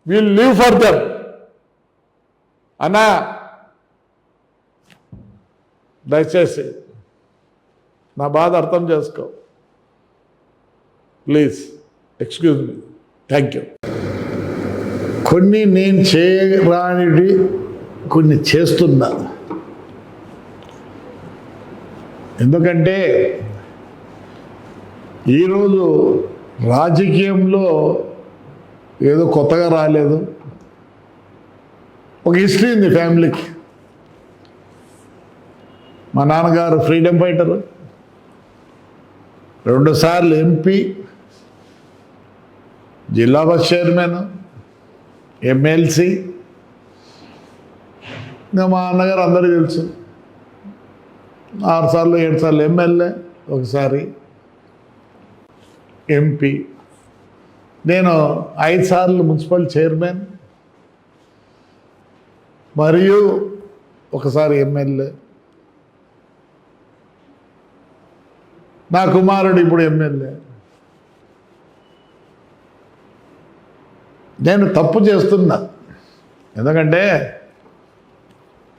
Will live for them. అన్నా దయచేసి నా బాధ అర్థం చేసుకో, please excuse me. Thank you. కొన్ని నేను చేయరానివి కొన్ని చేస్తున్నా. ఎందుకంటే ఈరోజు రాజకీయంలో ఏదో కొత్తగా రాలేదు, ఒక హిస్టరీ ఉంది ఫ్యామిలీకి. మా నాన్నగారు ఫ్రీడమ్ ఫైటరు, 2 సార్లు ఎంపీ, జిల్లా బస్ చైర్మన్, ఎమ్మెల్సీ. ఇంకా మా అన్నగారు అందరికీ తెలుసు, 6 సార్లు 7 సార్లు ఎమ్మెల్యే, ఒకసారి ఎంపీ. నేను 5 సార్లు మున్సిపల్ చైర్మన్ మరియు ఒకసారి ఎమ్మెల్యే. నా కుమారుడు ఇప్పుడు ఎమ్మెల్యే. నేను తప్పు చేస్తున్నా, ఎందుకంటే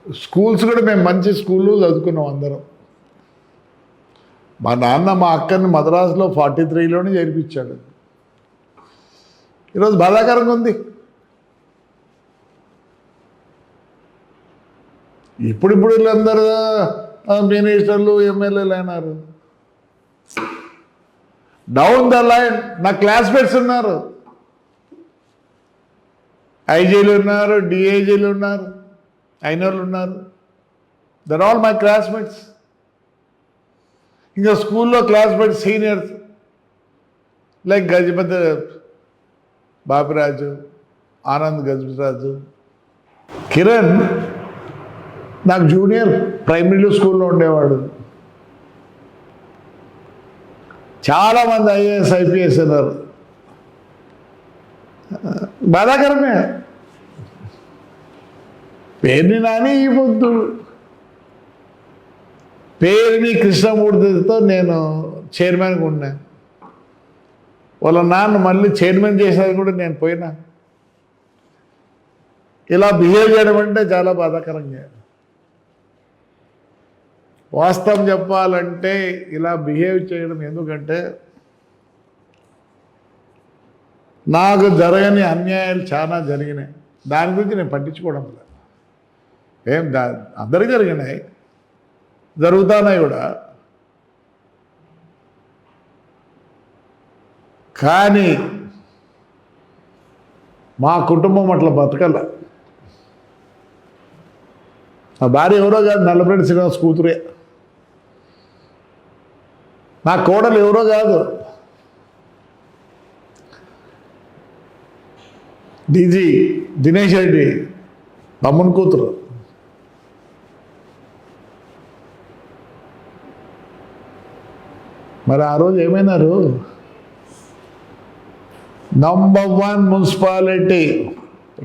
స్కూల్స్ కూడా మేము మంచి స్కూళ్ళు చదువుకున్నాం అందరం. మా నాన్న మా అక్కని మద్రాసులో 43లోనే చేర్పించాడు. ఈరోజు బాధాకరంగా ఉంది. ఇప్పుడు వీళ్ళందరూ మినిస్టర్లు ఎమ్మెల్యేలు అయినారు. డౌన్ ద లైన్ నా క్లాస్మేట్స్ ఉన్నారు, ఐజీలు ఉన్నారు, డిఐజీలు ఉన్నారు, అయిన వాళ్ళు ఉన్నారు. There all my classmates. ఇంకా స్కూల్లో classmates seniors like Gajapati Bapiraju, Anand Gajapathiraju, Kiran నాకు జూనియర్ ప్రైమరీలో స్కూల్లో ఉండేవాడు. చాలామంది ఐఏఎస్ ఐపీఎస్ అన్నారు. బాధాకరమే. పేరుని నాని ఈ పొద్దు పేరుని కృష్ణమూర్తితో నేను చైర్మన్గా ఉన్నా. వాళ్ళ నాన్న మళ్ళీ చైర్మన్ చేసేది కూడా నేను పోయినా. ఇలా బిహేవ్ చేయడం అంటే చాలా బాధాకరంగా. వాస్తవం చెప్పాలంటే ఇలా బిహేవ్ చేయడం ఎందుకంటే నాకు జరగని అన్యాయాలు చాలా జరిగినాయి. దాని గురించి నేను పట్టించుకోవడం లేదు. అందరికీ జరిగినాయి, జరుగుతున్నాయి కూడా. కానీ మా కుటుంబం అట్లా బతకల. నా భార్య ఎవరో కాదు, నల్లబెట్టి శ్రీనివాస్ కూతురే. నా కోడలు ఎవరో కాదు, డీజీ దినేష్ రెడ్డి తమ్ముని కూతురు. మరి ఆ రోజు ఏమైనారు? నంబర్ 1 మున్సిపాలిటీ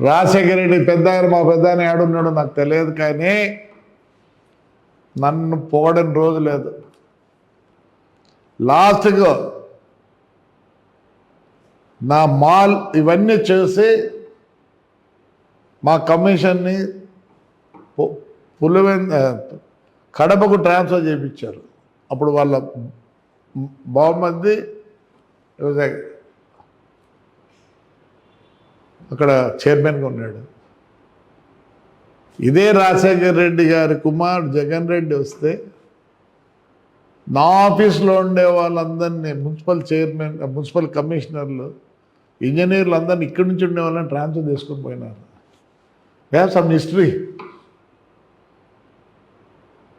రాజశేఖర రెడ్డి పెద్ద, మా పెద్ద ఆయన ఏడున్నాడు నాకు తెలియదు, కానీ నన్ను పోవడం రోజు లేదు. లాస్ట్గా నా మాల్ ఇవన్నీ చేసి మా కమిషన్ని కడపకు ట్రాన్స్ఫర్ చేయించారు. అప్పుడు వాళ్ళ బహుమతి అక్కడ చైర్మన్గా ఉన్నాడు. ఇదే రాజశేఖర రెడ్డి గారి కుమారుడు జగన్ రెడ్డి వస్తే నా ఆఫీస్లో ఉండే వాళ్ళందరినీ మున్సిపల్ కమిషనర్లు, ఇంజనీర్లు అందరినీ ఇక్కడి నుంచి ఉండే వాళ్ళని ట్రాన్స్ఫర్ చేసుకొని పోయినారు. We have some history.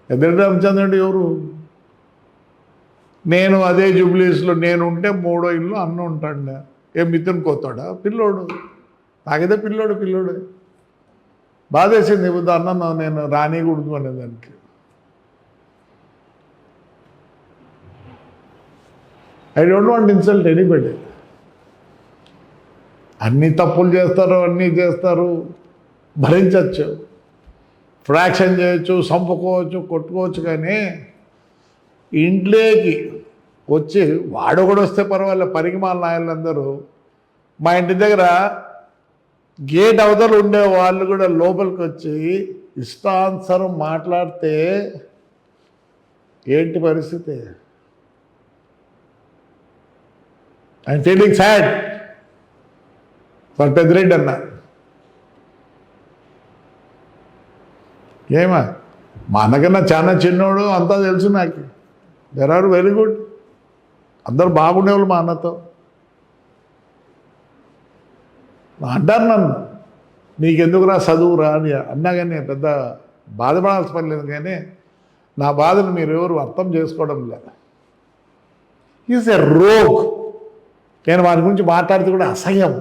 ఎదురు రామచంద్ర రెడ్డి ఎవరు? నేను అదే జూబ్లీస్లో నేను ఉంటే 3వ ఇల్లు అన్న ఉంటాడు. ఏం మిత్రుని కోతాడా? పిల్లోడు. నాకైతే పిల్లోడు బాధేసింది. ఇప్పుడు అన్న నేను రానికూడదు అనేదానికి. I don't want insult anybody. అన్ని తప్పులు చేస్తారు, అన్నీ చేస్తారు, భరించవచ్చు, ఫ్రాక్షన్ చేయొచ్చు, చంపుకోవచ్చు, కొట్టుకోవచ్చు. కానీ ఇంట్లోకి వచ్చి వాడు కూడా వస్తే పర్వాలేదు, పరిగిమాల నాయలందరూ మా ఇంటి దగ్గర గేట్ అవతల ఉండే వాళ్ళు కూడా లోపలికి వచ్చి ఇష్టానుసారం మాట్లాడితే ఏంటి పరిస్థితి? I'm feeling sad for Peddireddy అన్న. ఏమా మా అన్నకన్నా చాలా చిన్నోడు, అంతా తెలుసు నాకు. దెర్ ఆర్ వెరీ గుడ్, అందరు బాగుండేవాళ్ళు మా అన్నతో. అంటారు నన్ను, నీకెందుకురా చదువురా అని అన్నా, కానీ పెద్ద బాధపడాల్సిన పని లేదు. కానీ నా బాధను మీరు ఎవరు అర్థం చేసుకోవడం లేదు. Is a rogue. నేను వారి గురించి మాట్లాడితే కూడా అసహ్యం.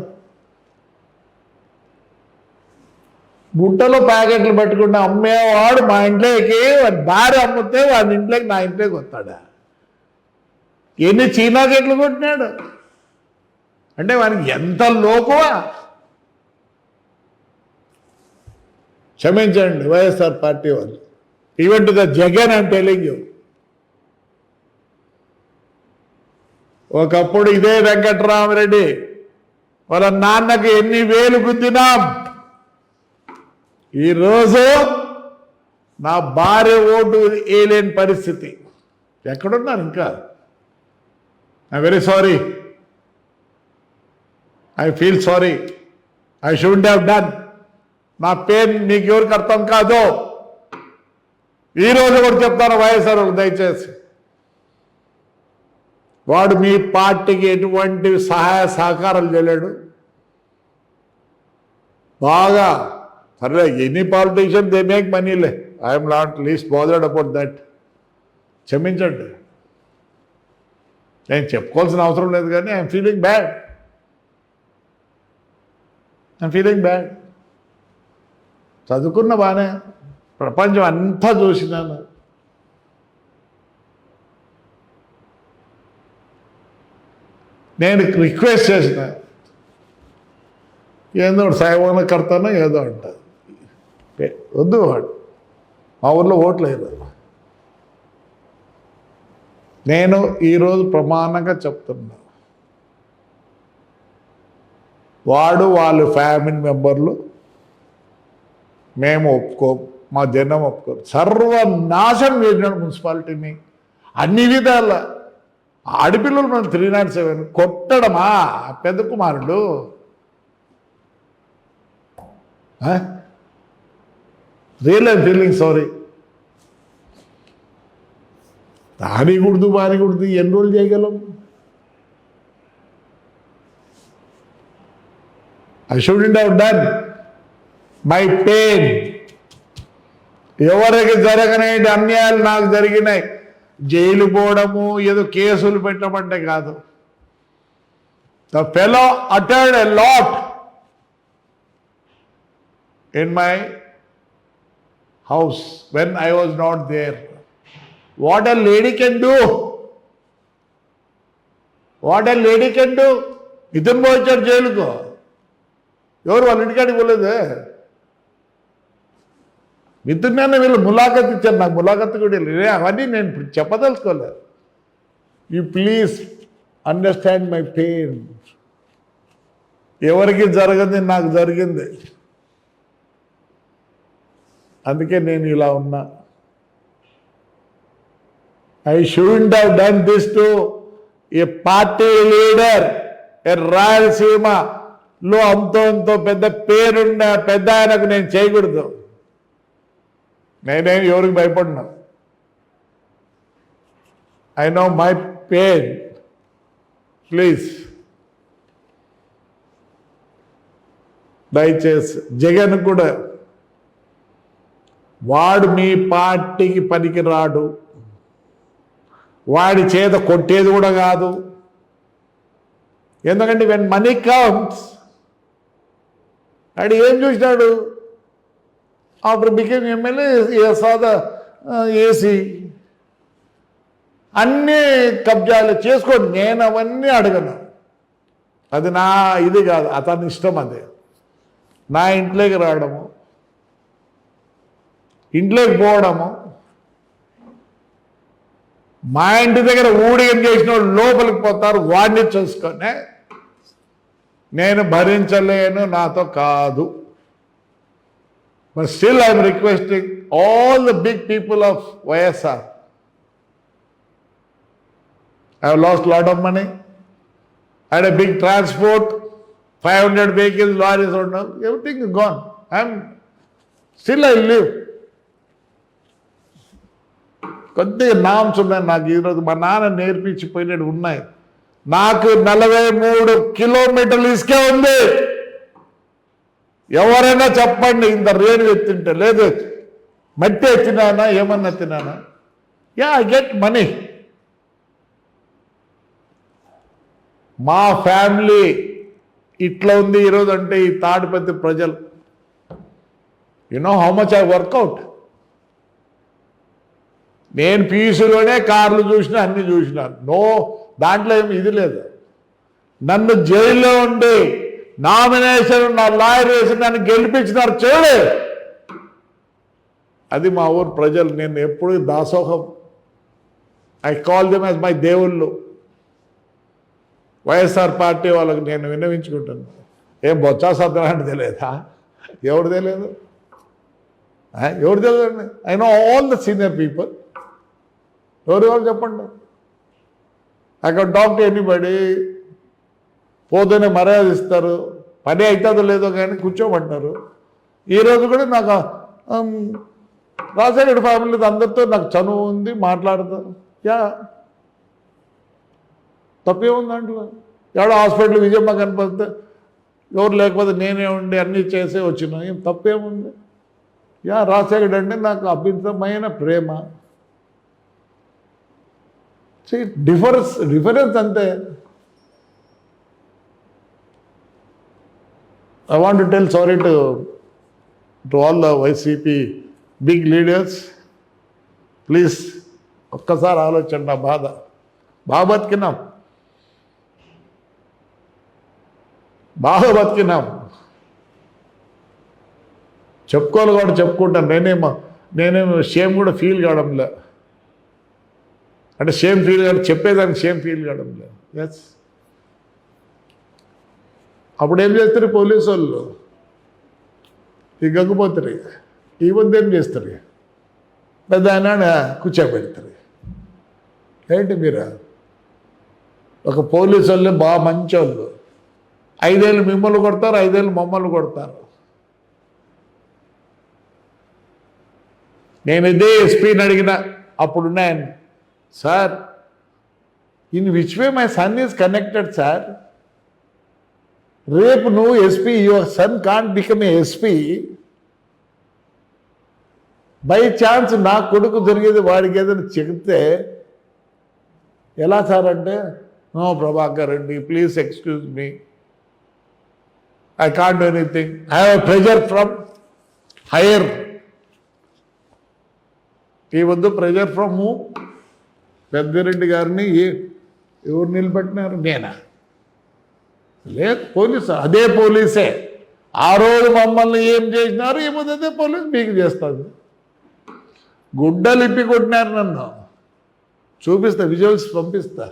గుట్టలో ప్యాకెట్లు పెట్టుకుంటే అమ్మేవాడు మా ఇంట్లోకి భార్య అమ్మితే వాడి ఇంట్లోకి నా ఇంట్లోకి వస్తాడా? ఎన్ని చీనాకెట్లు కొట్టినాడు అంటే వానికి ఎంత లోకువా? క్షమించండి వైఎస్ఆర్ పార్టీ వాళ్ళు. Even to the Jagan I'm telling you. ఒకప్పుడు ఇదే వెంకట్రామరెడ్డి వాళ్ళ నాన్నకి ఎన్ని వేలు గుద్దినాం. ఈరోజు నా భార్య ఓటు వేయలేని పరిస్థితి. ఎక్కడున్నారు ఇంకా? I very sorry, I feel sorry, I should have done. నా పెయిన్ మీకు ఎవరికి అర్థం కాదు. ఈరోజు కూడా చెప్తాను వైఎస్ఆర్ దయచేసి, వాడు మీ పార్టీకి ఎటువంటి సహాయ సహకారాలు చేయలేడు. బాగా సరే, ఎనీ పాలిటీషియన్ దే మేక్ మనీలే. I'm not least bothered about that. క్షమించండి, నేను చెప్పుకోవాల్సిన అవసరం లేదు. కానీ I'm feeling bad, I'm feeling bad. చదువుకున్న బాగానే, ప్రపంచం అంతా చూసినాను. నేను రిక్వెస్ట్ చేసిన, ఏదో సాయమాన కడతానో ఏదో అంటారు. వద్దు, వాడు మా ఊర్లో ఓట్లు లేదు. నేను ఈరోజు ప్రమాణంగా చెప్తున్నా, వాడు వాళ్ళ ఫ్యామిలీ మెంబర్లు మేము ఒప్పుకో, మా జనం ఒప్పుకో. సర్వనాశనం చేసినాడు మున్సిపాలిటీని అన్ని విధాల. ఆడపిల్లలు మనం 307 కొట్టడమా పెద్ద కుమారుడు? Real I'm feeling sorry. బానికూడదు ఎన్ని రోజులు చేయగలం? I shouldn't have done my pain. ఎవరికి జరగనేటి అన్యాయాలు నాకు జరిగినాయి. జైలు పోవడము, ఏదో కేసులు పెట్టమంటే కాదు. The fellow uttered a lot in my house when I was not there. What a lady can do, what a lady can do. ఇతను పోయించాడు జైలుకు, ఎవరు వాళ్ళ ఇంటికాడికి పోలేదే. మిత్రునే వీళ్ళు ములాఖత్ ఇచ్చారు, నాకు ములాఖత్ కూడా లేదు. అవన్నీ నేను చెప్పదలుచుకోలేదు. You please understand my pain. ఎవరికి జరగదు, నాకు జరిగింది. అందుకే నేను ఇలా ఉన్నా. I shouldn't have done this to a party leader, ఏ రాయలసీమలో అంతో పెద్ద పేరున్న పెద్ద ఆయనకు నేను చేయకూడదు. నేనేం ఎవరికి భయపడినా. I know my pain. Please దయచేసి జగన్ కూడా, వాడు మీ పార్టీకి పనికి రాడు. వాడి చేత కొట్టేది కూడా కాదు. ఎందుకంటే వెన్ మనీ కమ్స్, వాడు ఏం చూసినాడు? ఆఫ్టర్ బికేమ్ ఎమ్మెల్యే సాదా ఏసీ అన్నీ కబ్జాలు చేసుకోండి. నేను అవన్నీ అడగను, అది నా ఇది కాదు, అతని ఇష్టం. అదే నా ఇంట్లోకి రావడము, ఇంట్లోకి పోవడము, మా ఇంటి దగ్గర ఊడిగం చేసిన వాళ్ళు లోపలికి పోతారు, వాడిని చూసుకొని నేను భరించలేను, నాతో కాదు. But still I'm requesting all the big people of YSR. I have lost a lot of money. I had a big transport, 500 vehicles, lorries, everything is gone. Still I live. కొద్దిగా నామ్స్ ఉన్నాయి నాకు. ఈరోజు మా నాన్న నేర్పించిపోయినట్టు ఉన్నాయి. నాకు 43 కిలోమీటర్లు ఇసుకే ఉంది. ఎవరైనా చెప్పండి, ఇంత రేణు ఎత్తింటే. లేదు, మట్టి ఎత్తినానా, ఏమన్నా ఎత్తినానా? Yeah, I get money. మా ఫ్యామిలీ ఇట్లా ఉంది ఈరోజు అంటే ఈ తాడిపత్రి ప్రజలు. You know how much I work out. నేను పీసులోనే కార్లు చూసినా, అన్ని చూసినాను. నో, దాంట్లో ఏమి ఇది లేదు. నన్ను జైల్లో ఉండి నామినేషన్ నా లాయర్ వేసి నన్ను గెలిపించినారు చూడు. అది మా ఊరు ప్రజలు. నేను ఎప్పుడు దాసోహం. I call them as my దేవుళ్ళు. వైఎస్ఆర్ పార్టీ వాళ్ళకి నేను విన్నవించుకుంటాను. ఏం బొత్స సత్యనారాయణ తెలియదా? ఎవరు తెలియదు? ఎవరు తెలియదండి? I know all the senior people. ఎవరు చెప్పండి. I can talk to anybody. పోతేనే మర్యాద ఇస్తారు. పని అవుతుందో లేదో కానీ కూర్చోమంటారు. ఈరోజు కూడా నాకు రాజశేఖర ఫ్యామిలీ అందరితో నాకు చనువు ఉంది, మాట్లాడతాను. యా, తప్పేముంది దాంట్లో? ఎవడో హాస్పిటల్ విజయమ్మ కనిపిస్తే ఎవరు లేకపోతే నేనే ఉండి అన్నీ చేసే వచ్చినా ఏం తప్పేముంది? యా, రాజశేఖర్ అంటే నాకు అభితమైన ప్రేమ. డిఫరెన్స్ అంతే. I want to tell sorry to all the YCP big leaders. Please, ఒక్కసారి ఆలోచండి. నా బాధ బాగా బతికినాం, బాగా బతికినాం. చెప్పుకోవాలి కూడా చెప్పుకుంటాను. నేనేమో షేమ్ కూడా ఫీల్ కావడంలే. అంటే షేమ్ ఫీల్ కాదు, చెప్పేదానికి షేమ్ ఫీల్ కావడంలే. ఎస్, అప్పుడు ఏం చేస్తారు పోలీసు వాళ్ళు? ఈ గగ్గిపోతారు. ఈ వద్ద ఏం చేస్తారు? పెద్ద ఆయన కూర్చోబెడతారు. ఏంటి మీరు? ఒక పోలీసు వాళ్ళు బాగా మంచి వాళ్ళు. 5 ఏళ్ళు మిమ్మల్ని కొడతారు, 5 ఏళ్ళు మమ్మల్ని కొడతారు. నేను ఇదే ఎస్పీని అడిగిన అప్పుడున్నాయని, sir in which way my son is connected sir? రేపు నువ్వు SP, your son can't become a SP. By chance నా కొడుకు జరిగేది వాడికి ఏదైనా చెప్తే ఎలా సార్ అంటే, no Prabhakar Reddy, please excuse me, I can't do anything, I have a pressure from higher. ఈ వద్దు ప్రెజర్ ఫ్రమ్ పెద్దిరెడ్డి గారిని ఎవరు నిలబెట్టినారు? నేనా? లేదు, పోలీసు. అదే పోలీసే ఆ రోజు మమ్మల్ని ఏం చేసినారు, ఏముంది అదే పోలీసు మీకు చేస్తుంది. గుడ్డలు ఇప్పి కొట్టినారు నన్ను. చూపిస్తా, విజువల్స్ పంపిస్తా.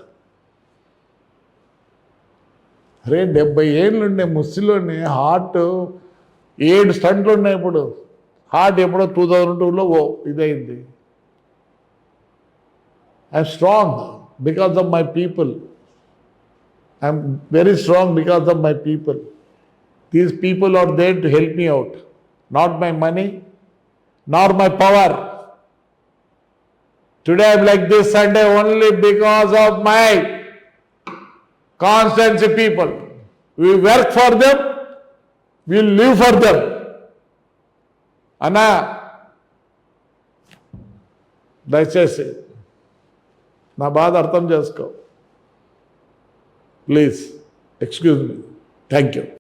అరే 70 ఏళ్ళు ఉండే ముస్లింలోని హార్ట్ 7 స్టంట్లు ఉన్నాయి. ఇప్పుడు హార్ట్ ఎప్పుడో 2002లో ఇదైంది. I'm strong because of my people. I'm very strong because of my people. These people are there to help me out. Not my money, nor my power. Today I'm like this Sunday only because of my constancy people. We work for them, we live for them. Anna, దయచేసి నా బాధ అర్థం చేసుకో. Please, excuse me. Thank you.